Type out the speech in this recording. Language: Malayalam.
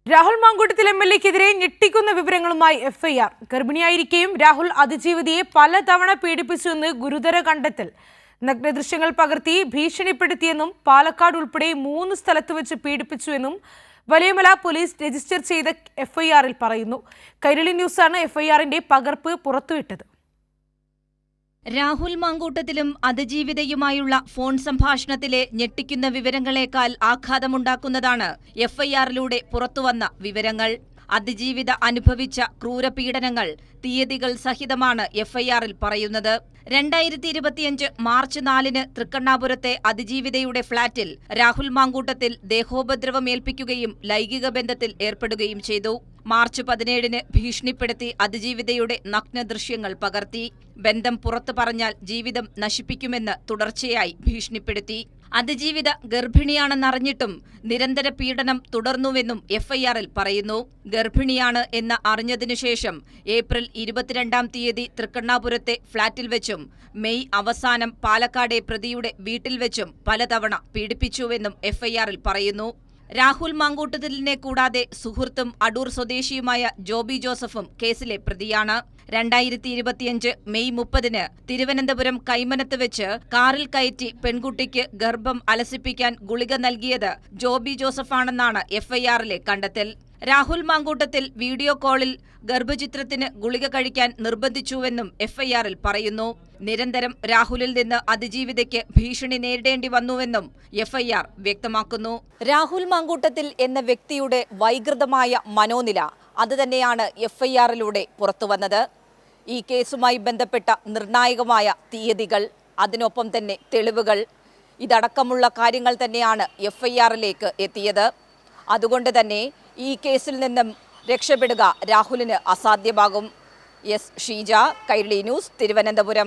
രാഹുൽ മാങ്കൂട്ടത്തിൽ എംഎൽഎക്കെതിരെ ഞെട്ടിക്കുന്ന വിവരങ്ങളുമായി എഫ്ഐആർ. ഗർഭിണിയായിരിക്കെയും രാഹുൽ അതിജീവിതയെ പലതവണ പീഡിപ്പിച്ചുവെന്ന് ഗുരുതര കണ്ടെത്തൽ. നഗ്നദൃശ്യങ്ങൾ പകർത്തി ഭീഷണിപ്പെടുത്തിയെന്നും പാലക്കാട് ഉൾപ്പെടെ 3 സ്ഥലത്ത് വെച്ച് പീഡിപ്പിച്ചുവെന്നും വലിയമല പോലീസ് രജിസ്റ്റർ ചെയ്ത എഫ്ഐആറിൽ പറയുന്നു. കൈരളി ന്യൂസാണ് എഫ്ഐആറിന്റെ പകർപ്പ് പുറത്തുവിട്ടത്. രാഹുൽ മാങ്കൂട്ടത്തിലും അതിജീവിതയുമായുള്ള ഫോൺ സംഭാഷണത്തിലെ ഞെട്ടിക്കുന്ന വിവരങ്ങളേക്കാൾ ആഘാതമുണ്ടാക്കുന്നതാണ് എഫ്ഐആറിലൂടെ പുറത്തുവന്ന വിവരങ്ങൾ. അതിജീവിത അനുഭവിച്ച ക്രൂരപീഡനങ്ങൾ തീയതികൾ സഹിതമാണ് എഫ്ഐആറിൽ പറയുന്നത്. 2025 മാർച്ച് 4-ന് തൃക്കണ്ണാപുരത്തെ അതിജീവിതയുടെ ഫ്ളാറ്റിൽ രാഹുൽ മാങ്കൂട്ടത്തിൽ ദേഹോപദ്രവമേൽപ്പിക്കുകയും ലൈംഗിക ബന്ധത്തിൽ ഏർപ്പെടുകയും ചെയ്തു. മാർച്ച് 17-ന് ഭീഷണിപ്പെടുത്തി അതിജീവിതയുടെ നഗ്ന ദൃശ്യങ്ങൾ പകർത്തി. ബന്ധം പുറത്തു പറഞ്ഞാൽ ജീവിതം നശിപ്പിക്കുമെന്ന് തുടർച്ചയായി ഭീഷണിപ്പെടുത്തി. അതിജീവിത ഗർഭിണിയാണെന്നറിഞ്ഞിട്ടും നിരന്തര പീഡനം തുടർന്നുവെന്നും എഫ്ഐആറിൽ പറയുന്നു. ഗർഭിണിയാണ് എന്ന് അറിഞ്ഞതിനുശേഷം ഏപ്രിൽ 22-ാം തീയതി തൃക്കണ്ണാപുരത്തെ ഫ്ളാറ്റിൽ വെച്ചും മെയ് അവസാനം പാലക്കാടെ പ്രതിയുടെ വീട്ടിൽ വെച്ചും പലതവണ പീഡിപ്പിച്ചുവെന്നും എഫ്ഐആറിൽ പറയുന്നു. രാഹുൽ മാങ്കൂട്ടത്തിലിനെ കൂടാതെ സുഹൃത്തും അടൂർ സ്വദേശിയുമായ ജോബി ജോസഫും കേസിലെ പ്രതിയാണ്. 2025 മെയ് 30-ന് തിരുവനന്തപുരം കൈമനത്ത് വെച്ച് കാറിൽ കയറ്റി പെൺകുട്ടിക്ക് ഗർഭം അലസിപ്പിക്കാൻ ഗുളിക നൽകിയത് ജോബി ജോസഫാണെന്നാണ് എഫ്ഐആറിലെ കണ്ടെത്തൽ. രാഹുൽ മാങ്കൂട്ടത്തിൽ വീഡിയോ കോളിൽ ഗർഭചിത്രത്തിന് ഗുളിക കഴിക്കാൻ നിർബന്ധിച്ചുവെന്നും എഫ്ഐആറിൽ പറയുന്നു. നിരന്തരം രാഹുലിൽ നിന്ന് അതിജീവിതയ്ക്ക് ഭീഷണി നേരിടേണ്ടി വന്നുവെന്നും എഫ്ഐആർ വ്യക്തമാക്കുന്നു. രാഹുൽ മാങ്കൂട്ടത്തിൽ എന്ന വ്യക്തിയുടെ വൈകൃതമായ മനോനില അതുതന്നെയാണ് എഫ്ഐആറിലൂടെ പുറത്തുവന്നത്. ഈ കേസുമായി ബന്ധപ്പെട്ട നിർണായകമായ തീയതികൾ, അതിനൊപ്പം തന്നെ തെളിവുകൾ, ഇതടക്കമുള്ള കാര്യങ്ങൾ തന്നെയാണ് എഫ്ഐആറിലേക്ക് എത്തിയത്. അതുകൊണ്ട് തന്നെ ഈ കേസിൽ നിന്നും രക്ഷപ്പെടുക രാഹുലിന് അസാധ്യമാകും. S Sheeja, Kairali news, Thiruvananthapuram.